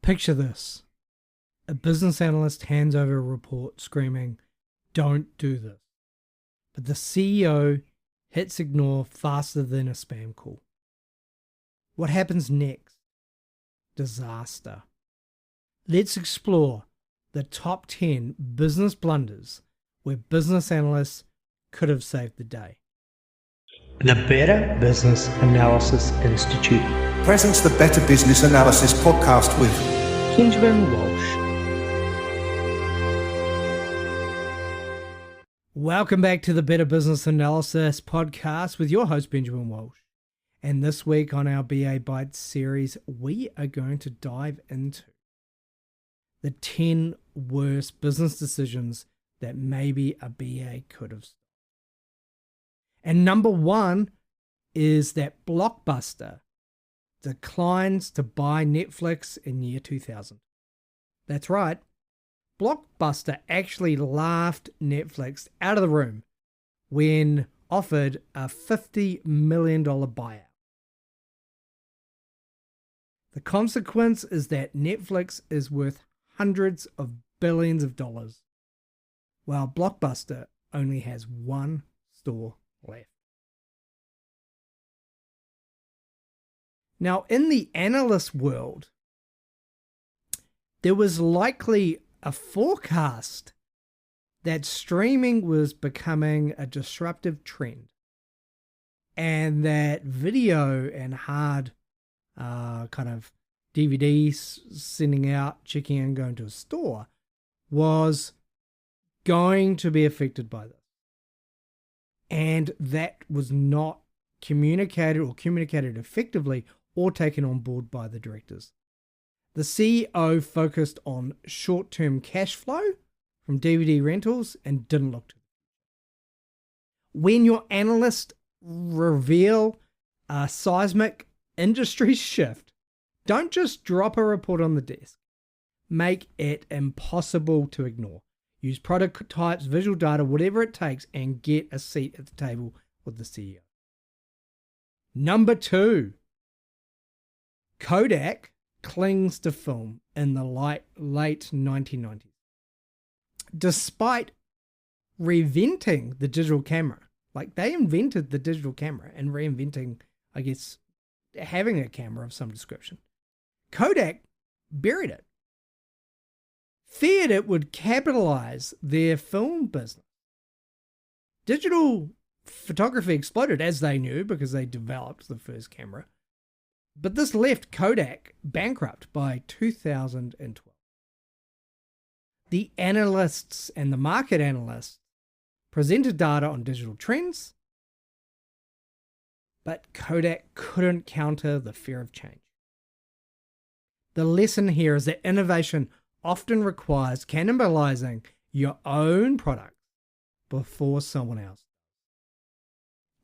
Picture this. A business analyst hands over a report screaming, "Don't do this." But the CEO hits ignore faster than a spam call. What happens next? Disaster. Let's explore the top 10 business blunders where business analysts could have saved the day. The Better Business Analysis Institute presents the Better Business Analysis podcast with Benjamin Walsh. Welcome back to the Better Business Analysis podcast with your host, Benjamin Walsh. And this week on our BA Bites series, we are going to dive into the 10 worst business decisions that maybe a BA could have. And number one is that Blockbuster declines to buy Netflix in year 2000. That's right. Blockbuster actually laughed Netflix out of the room when offered a $50 million buyout. The consequence is that Netflix is worth hundreds of billions of dollars, while Blockbuster only has one store left. Now, in the analyst world, there was likely a forecast that streaming was becoming a disruptive trend and that video and hard kind of DVDs sending out, checking in, going to a store was going to be affected by this. And that was not communicated effectively or taken on board by the directors. The CEO focused on short-term cash flow from DVD rentals and didn't look to it. When your analysts reveal a seismic industry shift, don't just drop a report on the desk. Make it impossible to ignore. Use prototypes, visual data, whatever it takes, and get a seat at the table with the CEO. Number two, Kodak clings to film in the late 1990s. Despite reinventing the digital camera, like they invented the digital camera and reinventing, I guess, having a camera of some description, Kodak buried it. Feared it would capitalize their film business. Digital photography exploded, as they knew, because they developed the first camera. But this left Kodak bankrupt by 2012. The analysts and the market analysts presented data on digital trends, but Kodak couldn't counter the fear of change. The lesson here is that innovation often requires cannibalizing your own product before someone else.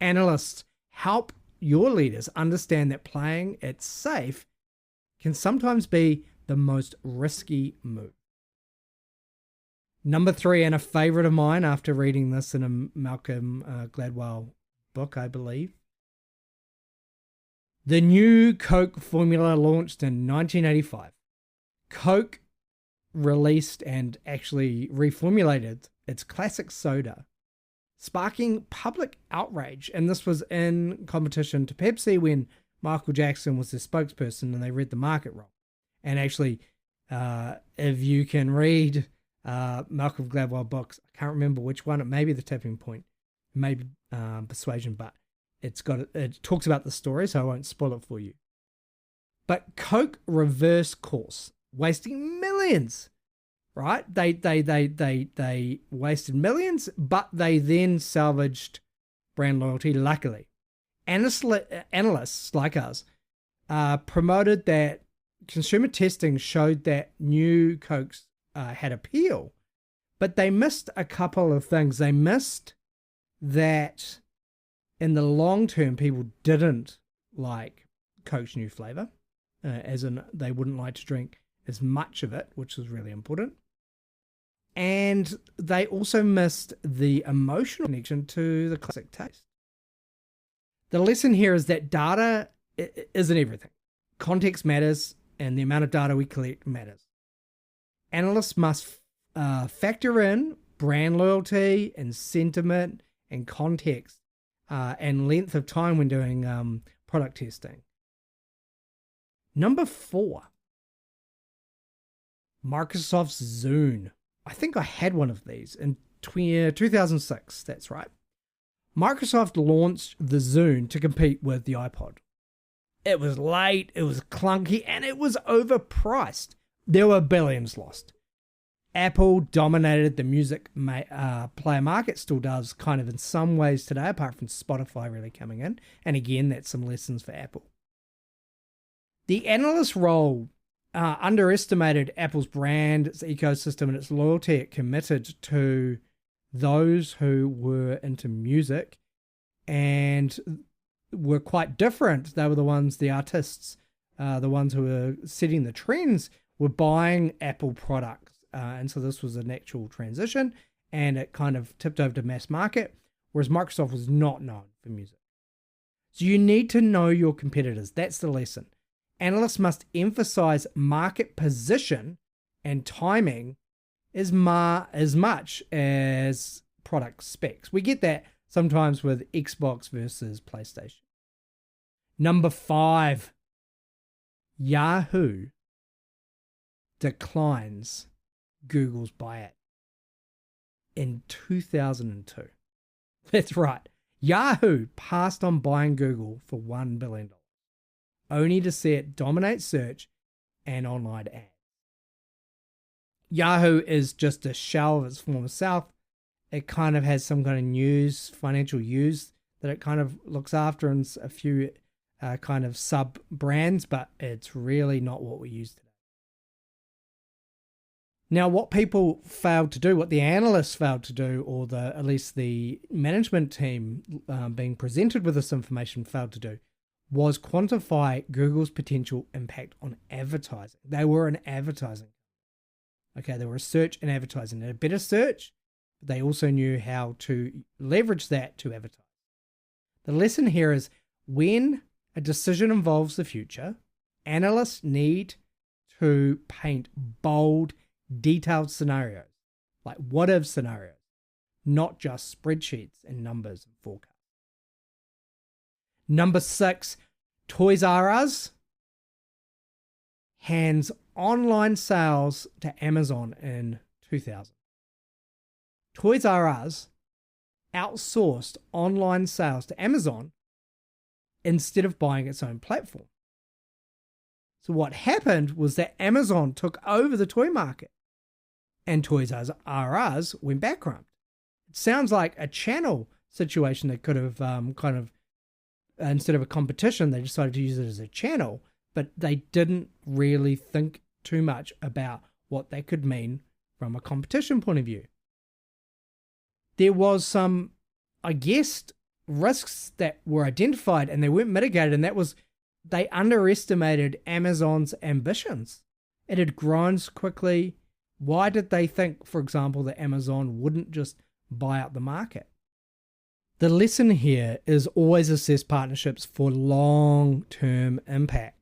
Analysts help your leaders understand that playing it safe can sometimes be the most risky move. Number three, and a favorite of mine after reading this in a Malcolm Gladwell book, I believe. The new Coke formula launched in 1985. Coke released and actually reformulated its classic soda, sparking public outrage. And this was in competition to Pepsi when Michael Jackson was the spokesperson and they read the market wrong. And actually, if you can read Malcolm Gladwell books, I can't remember which one, it may be The Tipping Point, maybe Persuasion, but it talks about the story, so I won't spoil it for you. But Coke reversed course, wasting millions. Right? They wasted millions, but they then salvaged brand loyalty, luckily. Analysts like us promoted that consumer testing showed that new Cokes had appeal, but they missed a couple of things. They missed that in the long term, people didn't like Coke's new flavor, as in they wouldn't like to drink as much of it, which was really important. And they also missed the emotional connection to the classic taste. The lesson here is that data isn't everything. Context matters, and the amount of data we collect matters. Analysts must factor in brand loyalty and sentiment and context and length of time when doing product testing. Number 4, Microsoft's Zune. I think I had one of these in 2006, that's right. Microsoft launched the Zune to compete with the iPod. It was late, it was clunky, and it was overpriced. There were billions lost. Apple dominated the music player market, still does kind of in some ways today, apart from Spotify really coming in. And again, that's some lessons for Apple. The analyst role underestimated Apple's brand, its ecosystem, and its loyalty. It committed to those who were into music and were quite different. They were the artists, the ones who were setting the trends, were buying Apple products. And so this was a natural transition, and it kind of tipped over to mass market, whereas Microsoft was not known for music. So you need to know your competitors. That's the lesson. Analysts must emphasize market position and timing as much as product specs. We get that sometimes with Xbox versus PlayStation. Number 5, Yahoo declines Google's buyout in 2002. That's right. Yahoo passed on buying Google for $1 billion, only to see it dominate search and online ads. Yahoo is just a shell of its former self. It kind of has some kind of news, financial news that it kind of looks after in a few kind of sub-brands, but it's really not what we use today. Now, what people failed to do, what the analysts failed to do, or at least the management team being presented with this information failed to do, was quantify Google's potential impact on advertising. They were an advertising. Okay, they were a search and advertising. They had a better search, but they also knew how to leverage that to advertise. The lesson here is when a decision involves the future, analysts need to paint bold, detailed scenarios, like what-if scenarios, not just spreadsheets and numbers and forecasts. Number 6, Toys R Us hands online sales to Amazon in 2000. Toys R Us outsourced online sales to Amazon instead of buying its own platform. So what happened was that Amazon took over the toy market and Toys R Us went bankrupt. It sounds like a channel situation that could have kind of, instead of a competition, they decided to use it as a channel, but they didn't really think too much about what that could mean from a competition point of view. There was some, I guess, risks that were identified and they weren't mitigated, and that was they underestimated Amazon's ambitions. It had grown quickly. Why did they think, for example, that Amazon wouldn't just buy out the market? The lesson here is always assess partnerships for long-term impact.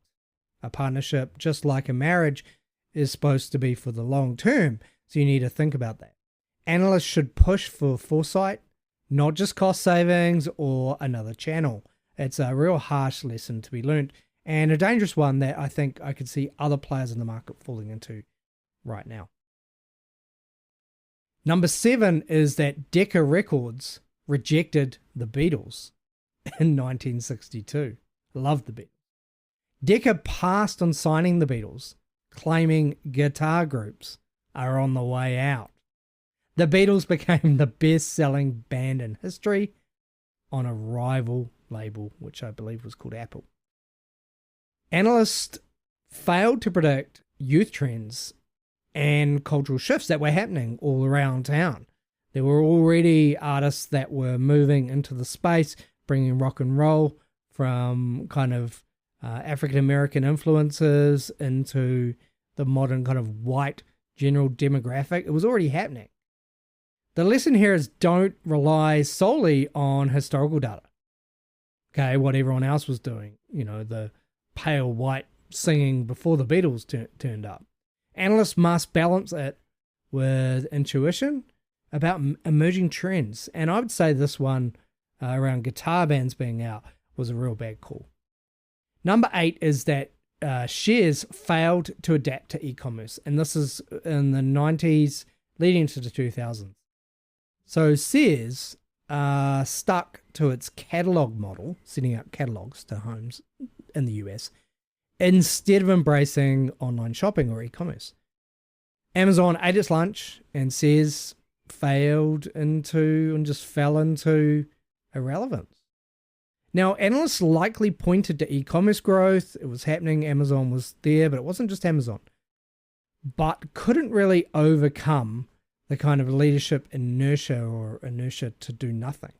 A partnership, just like a marriage, is supposed to be for the long term, so you need to think about that. Analysts should push for foresight, not just cost savings or another channel. It's a real harsh lesson to be learnt, and a dangerous one that I think I could see other players in the market falling into right now. Number 7 is that Decca Records rejected the Beatles in 1962. Loved the Beatles. Decca passed on signing the Beatles, claiming guitar groups are on the way out. The Beatles became the best-selling band in history on a rival label, which I believe was called Apple. Analysts failed to predict youth trends and cultural shifts that were happening all around town. There were already artists that were moving into the space, bringing rock and roll from kind of African-American influences into the modern kind of white general demographic. It was already happening. The lesson here is don't rely solely on historical data. Okay, what everyone else was doing, the pale white singing before the Beatles turned up. Analysts must balance it with intuition about emerging trends. And I would say this one around guitar bands being out was a real bad call. Number 8 is that shares failed to adapt to e-commerce. And this is in the 90s leading to the 2000s. So Sears stuck to its catalog model, sending out catalogs to homes in the US, instead of embracing online shopping or e-commerce. Amazon ate its lunch and Sears failed into and just fell into irrelevance. Now, analysts likely pointed to e-commerce growth. It was happening. Amazon was there, but it wasn't just Amazon. But couldn't really overcome the kind of leadership inertia to do nothing.